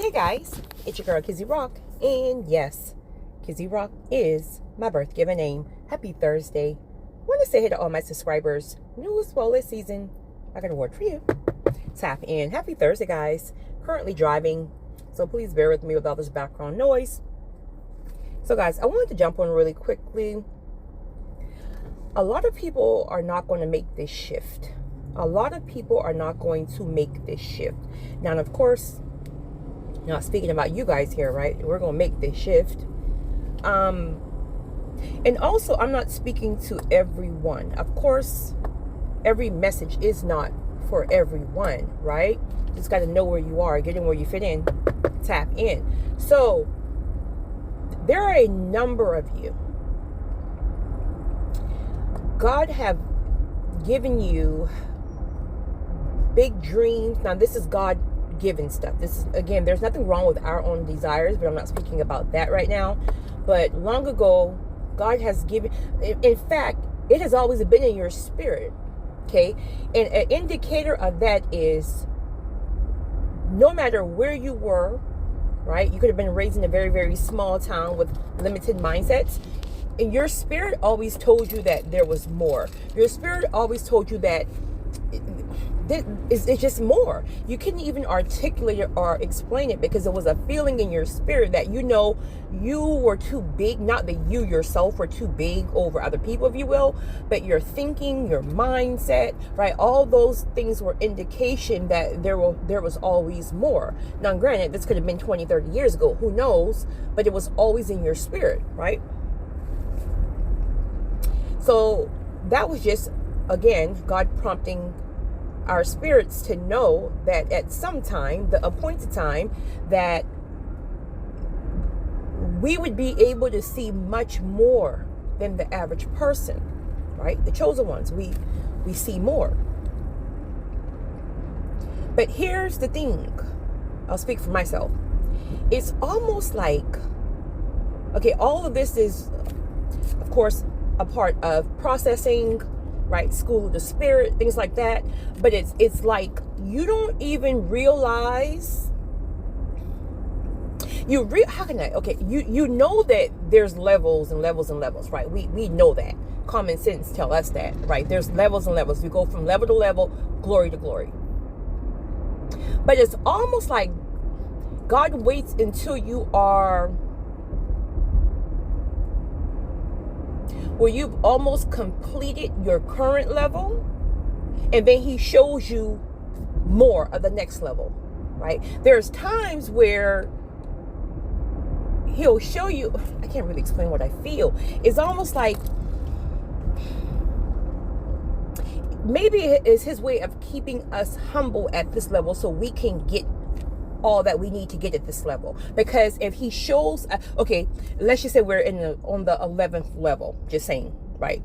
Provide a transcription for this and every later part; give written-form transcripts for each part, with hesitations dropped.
Hey guys, it's your girl Kizzy Rock, and yes, Kizzy Rock is my birth given name. Happy Thursday. Want to say hey to all my subscribers, new as well this season. I got an award for you. Tap in. Happy Thursday, guys. Currently driving, so please bear with me with all this background noise. So guys, I wanted to jump on really quickly. A lot of people are not going to make this shift. A lot of people are not going to make this shift. Now, of course, not speaking about you guys here, right? We're going to make this shift. And also, I'm not speaking to everyone. Of course, every message is not for everyone, right? You just got to know where you are, get in where you fit in, tap in. So, there are a number of you. God have given you big dreams. Now, this is God given stuff. This is, again, there's nothing wrong with our own desires, but I'm not speaking about that right now. But long ago, God has given, in fact, it has always been in your spirit. Okay. And an indicator of that is no matter where you were, right? You could have been raised in a very, very small town with limited mindsets. And your spirit always told you that there was more. Your spirit always told you that it's just more. You couldn't even articulate it or explain it because it was a feeling in your spirit that you were too big. Not that you yourself were too big over other people, if you will, but your thinking, your mindset, right? All those things were indication that there was always more. Now, granted, this could have been 20, 30 years ago. Who knows? But it was always in your spirit, right? So that was just, again, God prompting our spirits to know that at some time, the appointed time, that we would be able to see much more than the average person, right? The chosen ones, we see more. But here's the thing. I'll speak for myself. It's almost like, okay, all of this is, of course, a part of processing, right? School of the spirit, things like that. But it's like you don't even realize. How can I? Okay, you know that there's levels and levels and levels, right? We know that. Common sense tell us that, right? There's levels and levels. We go from level to level, glory to glory. But it's almost like God waits until you are where you've almost completed your current level, and then he shows you more of the next level, right? There's times where he'll show you, I can't really explain what I feel. It's almost like maybe it's his way of keeping us humble at this level so we can get all that we need to get at this level. Because if he shows, okay, let's just say we're on the 11th level, just saying, right?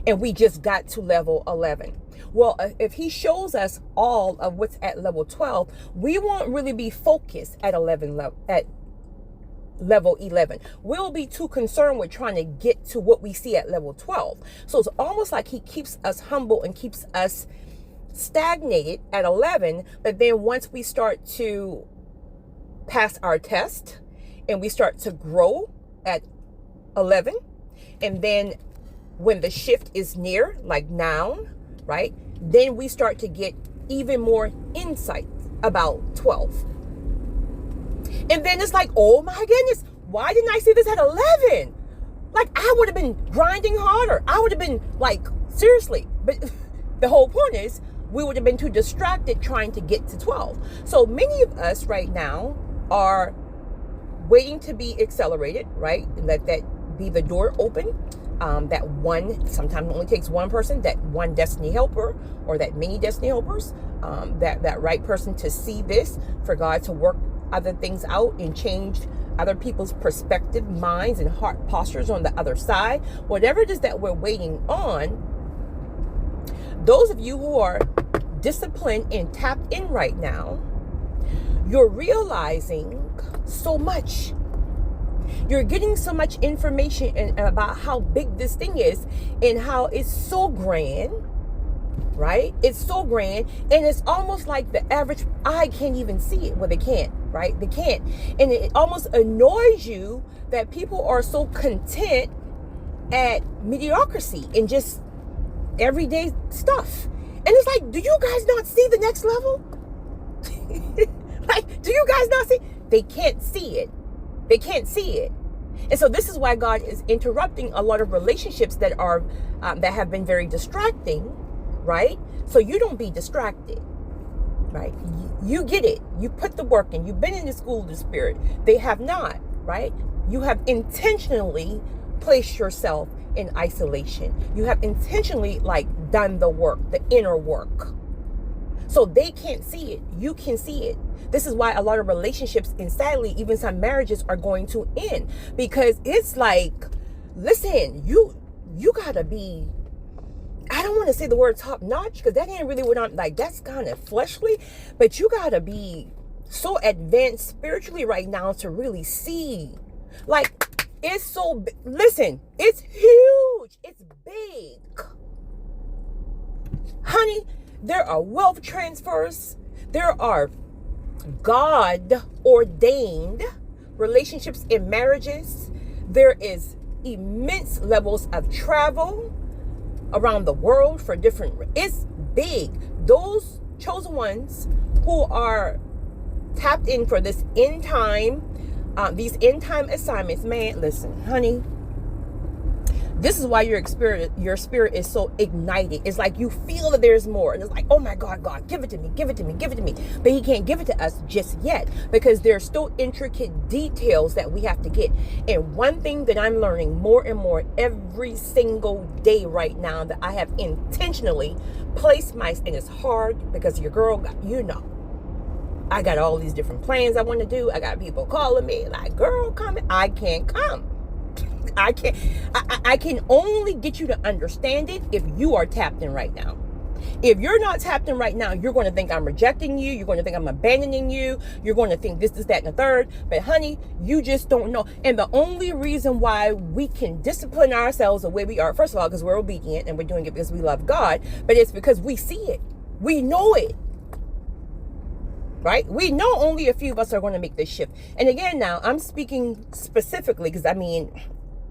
And we just got to level 11. Well, if he shows us all of what's at level 12, we won't really be focused at level 11. We'll be too concerned with trying to get to what we see at level 12. So it's almost like he keeps us humble and keeps us stagnated at 11. But then once we start to pass our test and we start to grow at 11, and then when the shift is near, like now, right, then we start to get even more insight about 12. And then it's like, oh my goodness, why didn't I see this at 11? Like, I would have been grinding harder. I would have been like, seriously. But the whole point is we would have been too distracted trying to get to 12. So many of us right now are waiting to be accelerated, right? Let that be the door open. That one, sometimes it only takes one person, that one destiny helper, or that many destiny helpers, that right person to see this, for God to work other things out and change other people's perspective, minds, and heart postures on the other side. Whatever it is that we're waiting on, those of you who are disciplined and tapped in right now, you're realizing so much. You're getting so much information about how big this thing is and how it's so grand right? It's so grand, and it's almost like the average eye can't even see it. Well, they can't, right? They can't. And it almost annoys you that people are so content at mediocrity and just everyday stuff. And it's like, do you guys not see the next level? Like, do you guys not see? They can't see it. They can't see it. And so this is why God is interrupting a lot of relationships that are that have been very distracting, right? So you don't be distracted, right? You get it. You put the work in. You've been in the school of the Spirit. They have not, right? You have intentionally placed yourself in isolation. You have intentionally done the work, the inner work. So they can't see it. You can see it. This is why a lot of relationships, and sadly, even some marriages, are going to end, because it's like, listen, you gotta be, I don't want to say the word top notch, because that ain't really what I'm like. That's kind of fleshly, but you gotta be so advanced spiritually right now to really see. Like, it's so, listen, it's huge. It's big. Honey, there are wealth transfers. There are God ordained relationships in marriages. There is immense levels of travel around the world for different, it's big. Those chosen ones who are tapped in for this end time, these end time assignments, man, listen, honey, this is why your spirit is so ignited. It's like you feel that there's more. And it's like, oh my God, God, give it to me, give it to me, give it to me. But he can't give it to us just yet, because there's still intricate details that we have to get. And one thing that I'm learning more and more every single day right now, that I have intentionally placed and it's hard because your girl got, I got all these different plans I want to do. I got people calling me like, girl, come. I can't come. I can only get you to understand it if you are tapped in right now. If you're not tapped in right now, you're going to think I'm rejecting you. You're going to think I'm abandoning you. You're going to think this, that, and the third. But honey, you just don't know. And the only reason why we can discipline ourselves the way we are, first of all, because we're obedient and we're doing it because we love God, but it's because we see it. We know it. Right? We know only a few of us are going to make this shift. And again, now I'm speaking specifically because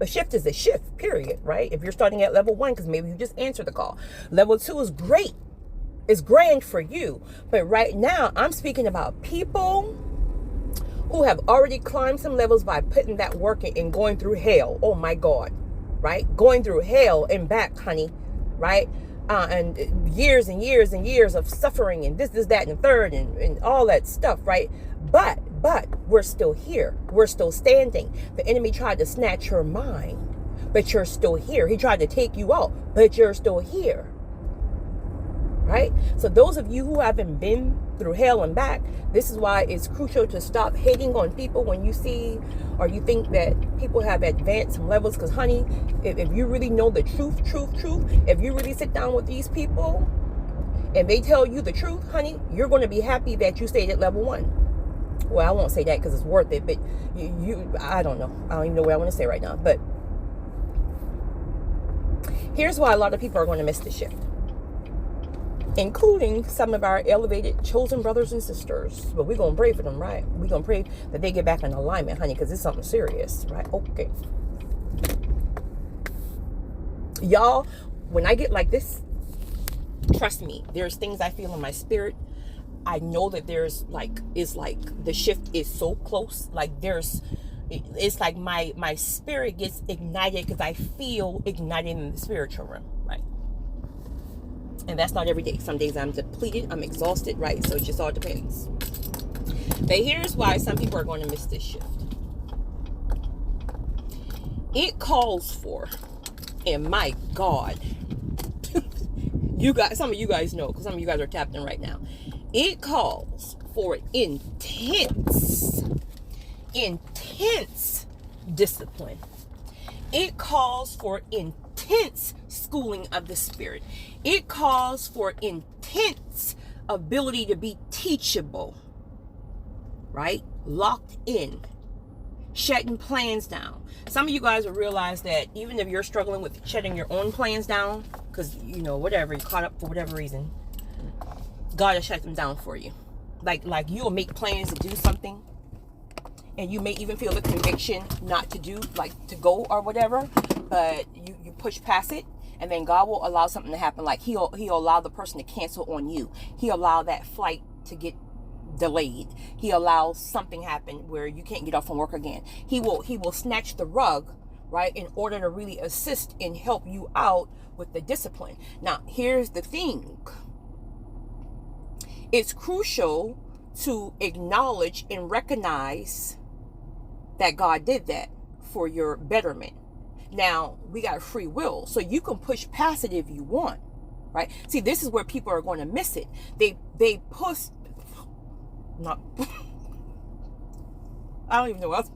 a shift is a shift, period, right? If you're starting at level 1, because maybe you just answered the call. Level 2 is great. It's grand for you. But right now, I'm speaking about people who have already climbed some levels by putting that work in and going through hell. Oh my God, right? Going through hell and back, honey, right? And years and years and years of suffering and this, that, and the third and all that stuff, right? But we're still here. We're still standing. The enemy tried to snatch your mind, but you're still here. He tried to take you out, but you're still here. Right? So those of you who haven't been through hell and back, this is why it's crucial to stop hating on people when you see or you think that people have advanced some levels. Because honey, if you really know the truth, if you really sit down with these people and they tell you the truth, honey, you're going to be happy that you stayed at level 1. Well, I won't say that because it's worth it, but I don't know. I don't even know what I want to say right now. But here's why a lot of people are going to miss the shift, including some of our elevated chosen brothers and sisters. But we're going to pray for them, right? We're going to pray that they get back in alignment, honey, because it's something serious, right? Okay. Y'all, when I get like this, trust me, there's things I feel in my spirit. I know that it's like the shift is so close. Like it's like my spirit gets ignited because I feel ignited in the spiritual realm, right? And that's not every day. Some days I'm depleted, I'm exhausted, right? So it just all depends. But here's why some people are going to miss this shift. It calls for, and my God, some of you guys know, because some of you guys are tapped in right now. It calls for intense discipline. It calls for intense schooling of the spirit. It calls for intense ability to be teachable, right? Locked in, shutting plans down. Some of you guys will realize that even if you're struggling with shutting your own plans down, because, whatever, you're caught up for whatever reason, God will shut them down for you. Like you'll make plans to do something, and you may even feel the conviction not to do, like to go or whatever, but you push past it, and then God will allow something to happen. Like he'll allow the person to cancel on you. He'll allow that flight to get delayed. He allows something happen where you can't get off from work again. He will snatch the rug, right, in order to really assist and help you out with the discipline. Now, here's the thing. It's crucial to acknowledge and recognize that God did that for your betterment. Now, we got free will, so you can push past it if you want, right? See, this is where people are going to miss it. They push, not, I don't even know what else.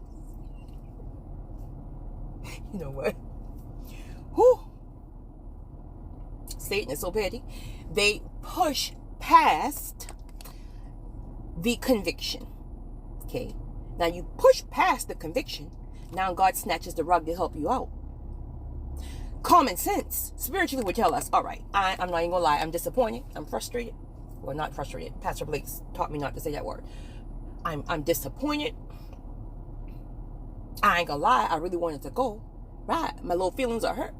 You know what? Whew. Satan is so petty. They push past the conviction. Okay. Now you push past the conviction. Now God snatches the rug to help you out. Common sense spiritually would tell us, all right, I'm not even gonna lie, I'm disappointed, I'm frustrated. Well, not frustrated. Pastor Blake taught me not to say that word. I'm disappointed. I ain't gonna lie, I really wanted to go. Right. My little feelings are hurt.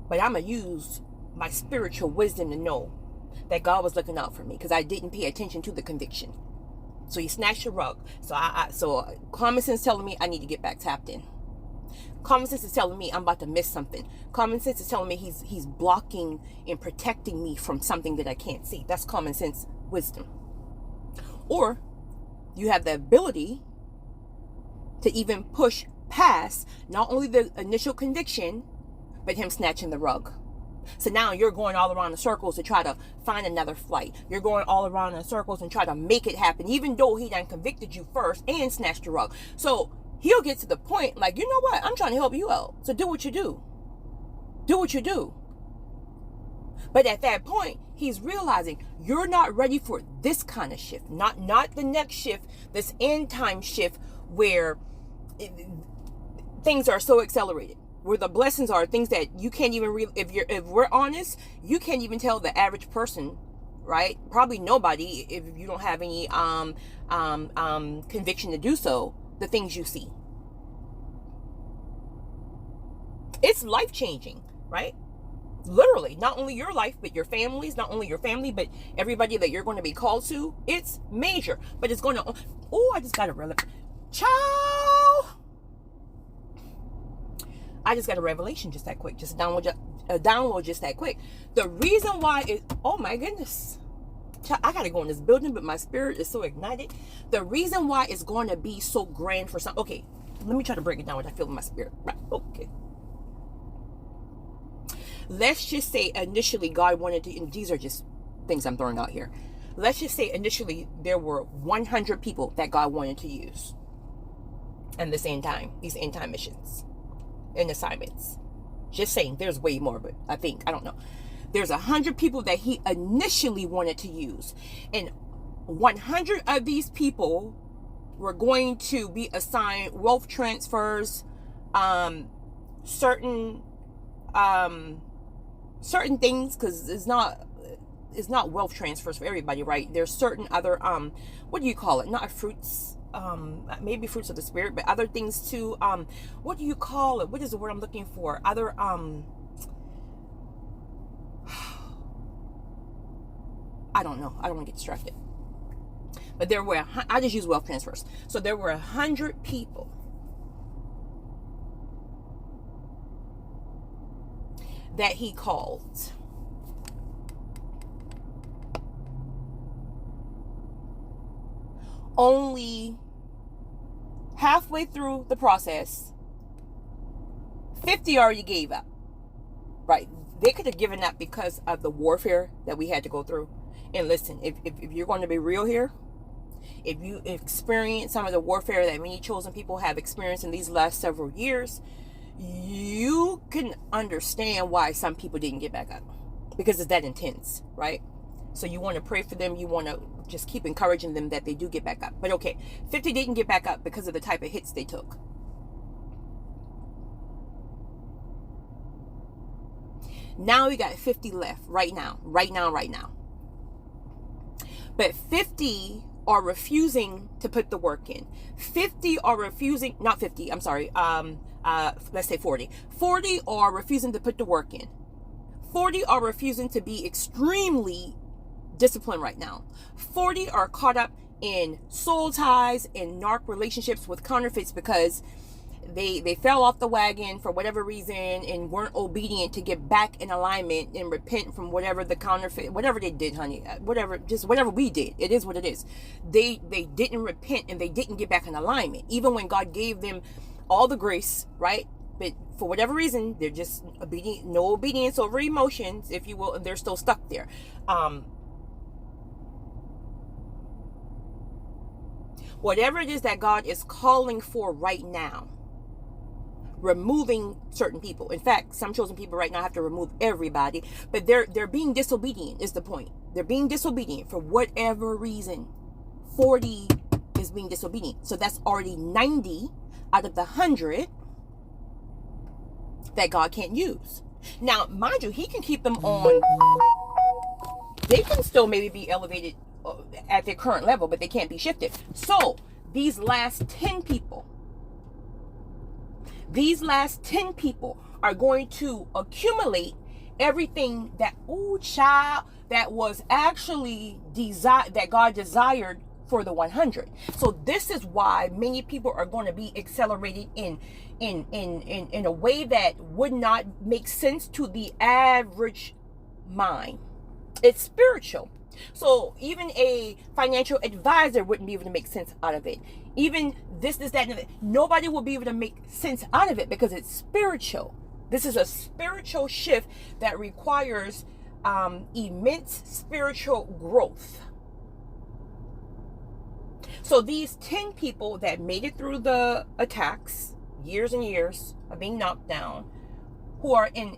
But I'm gonna use my spiritual wisdom to know that God was looking out for me because I didn't pay attention to the conviction. So he snatched the rug. So common sense telling me I need to get back tapped in. Common sense is telling me I'm about to miss something. Common sense is telling me he's blocking and protecting me from something that I can't see. That's common sense wisdom. Or you have the ability to even push past not only the initial conviction, but him snatching the rug. So now you're going all around in circles to try to find another flight. You're going all around in circles and try to make it happen, even though he done convicted you first and snatched the rug. So he'll get to the point like, you know what? I'm trying to help you out. So do what you do. Do what you do. But at that point, he's realizing you're not ready for this kind of shift. Not the next shift, this end time shift where things are so accelerated. Where the blessings are, things that you can't even if we're honest, you can't even tell the average person, right? Probably nobody, if you don't have any conviction to do so, the things you see. It's life changing, right? Literally, not only your life, but your family's, not only your family, but everybody that you're going to be called to. It's major, but it's going to, I just got a I just got a revelation just that quick. Just a download just that quick. The reason why is, oh my goodness. I got to go in this building, but my spirit is so ignited. The reason why it's going to be so grand for some. Okay, let me try to break it down what I feel in my spirit. Right, okay. Let's just say initially God wanted to, and these are just things I'm throwing out here. Let's just say initially there were 100 people that God wanted to use. And these end time missions and assignments. Just saying, there's way more, but I don't know. There's 100 people that he initially wanted to use. And 100 of these people were going to be assigned wealth transfers, certain things, because it's not wealth transfers for everybody, right? There's certain other, what do you call it? Not fruits, maybe fruits of the spirit, but other things too. What do you call it? What is the word I'm looking for? Other, I don't know. I don't want to get distracted. But there were, I just use wealth transfers. So there were 100 people that he called. Only halfway through the process, 50 already gave up. Right? They could have given up because of the warfare that we had to go through. And listen, if you're going to be real here, if you experience some of the warfare that many chosen people have experienced in these last several years, you can understand why some people didn't get back up. Because it's that intense, right? So you want to pray for them. You want to just keep encouraging them that they do get back up. But okay, 50 didn't get back up because of the type of hits they took. Now we got 50 left right now. But 50 are refusing to put the work in. 50 are refusing, not 50, I'm sorry, let's say 40. 40 are refusing to put the work in. 40 are refusing to be extremely disciplined right now. 40 are caught up in soul ties and narc relationships with counterfeits because they fell off the wagon for whatever reason and weren't obedient to get back in alignment and repent from whatever the counterfeit, whatever they did, honey, whatever we did. It is what it is. They didn't repent and they didn't get back in alignment, even when God gave them all the grace, right? But for whatever reason, they're just obedient, no obedience over emotions, if you will, and they're still stuck there. Whatever it is that God is calling for right now, removing certain people. In fact, some chosen people right now have to remove everybody, but they're being disobedient is the point. They're being disobedient for whatever reason. 40 is being disobedient. So that's already 90 out of the 100 that God can't use. Now, mind you, he can keep them on. They can still maybe be elevated at their current level, but they can't be shifted. So these last 10 people are going to accumulate everything that, that was actually that God desired for the 100. So this is why many people are going to be accelerated in a way that would not make sense to the average mind. It's spiritual. So even a financial advisor wouldn't be able to make sense out of it. Even this, that, and that. Nobody will be able to make sense out of it because it's spiritual. This is a spiritual shift that requires immense spiritual growth. So these 10 people that made it through the attacks, years and years of being knocked down, who are in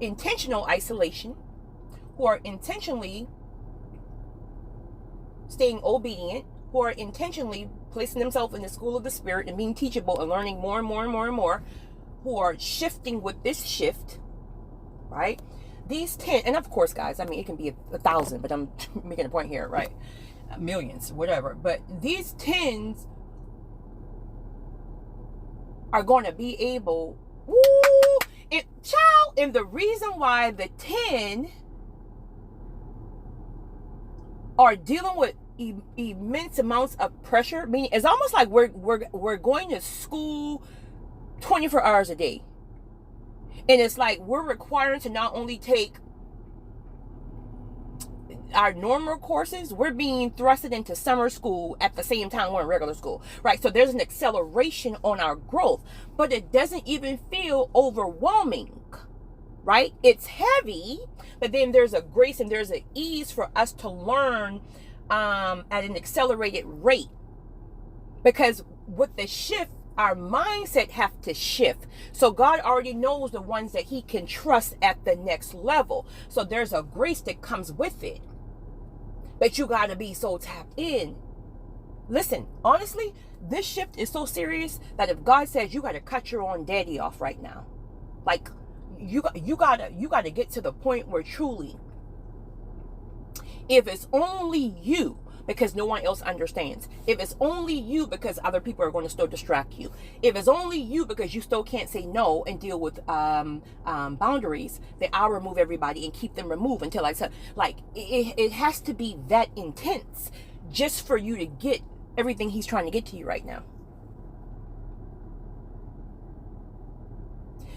intentional isolation, who are intentionally staying obedient, who are intentionally placing themselves in the school of the spirit and being teachable and learning more and more and more and more, who are shifting with this shift, right? These 10, and of course, guys, I mean, it can be 1,000, but I'm making a point here, right? Millions, whatever. But these 10s are going to be able, and the reason why the 10 are dealing with immense amounts of pressure, meaning it's almost like we're going to school 24 hours a day, and it's like we're required to not only take our normal courses, we're being thrusted into summer school at the same time we're in regular school, right? So there's an acceleration on our growth, but it doesn't even feel overwhelming, right? It's heavy, but then there's a grace and there's an ease for us to learn at an accelerated rate, because with the shift, our mindset have to shift. So God already knows the ones that he can trust at the next level. So there's a grace that comes with it. But you got to be so tapped in. Listen, honestly, this shift is so serious that if God says you got to cut your own daddy off right now, like you got to get to the point where truly, if it's only you, because no one else understands. If it's only you because other people are going to still distract you. If it's only you because you still can't say no and deal with boundaries, then I'll remove everybody and keep them removed until I tell. Like, it has to be that intense just for you to get everything he's trying to get to you right now.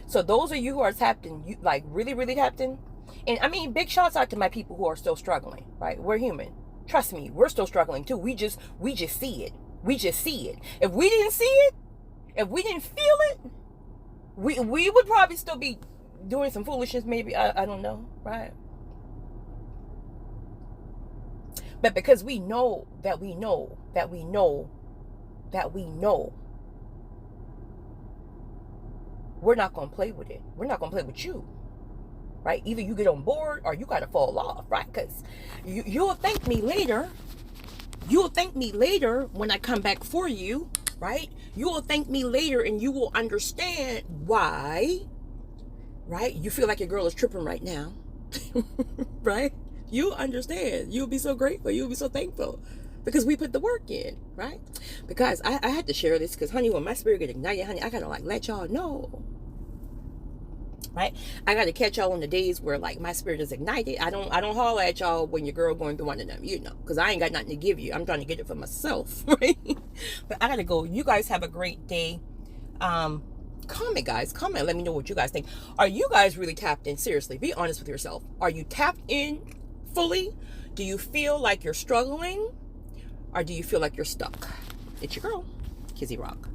So those of you who are tapped in, you like really, really tapped in. And I mean, big shouts out to my people who are still struggling, right? We're human. Trust me, we're still struggling too. We just see it. We just see it. If we didn't see it, if we didn't feel it, we would probably still be doing some foolishness, maybe. I don't know, right? But because we know that we know that we know that we know, we're not going to play with it. We're not going to play with you. Right? Either you get on board or you got to fall off, right? Because you'll thank me later. You'll thank me later when I come back for you, right? You will thank me later and you will understand why right? You feel like your girl is tripping right now, right? You understand. You'll be so grateful. You'll be so thankful because we put the work in, right? Because I had to share this because, honey, when my spirit get ignited, honey, I gotta like let y'all know, right? I gotta catch y'all on the days where like my spirit is ignited. I don't holler at y'all when your girl going through one of them, you know, because I ain't got nothing to give you. I'm trying to get it for myself, right? But I gotta go. You guys have a great day. Comment, guys. Comment. Let me know what you guys think. Are you guys really tapped in? Seriously, be honest with yourself. Are you tapped in fully? Do you feel like you're struggling? Or do you feel like you're stuck? It's your girl, Kizzy Rock.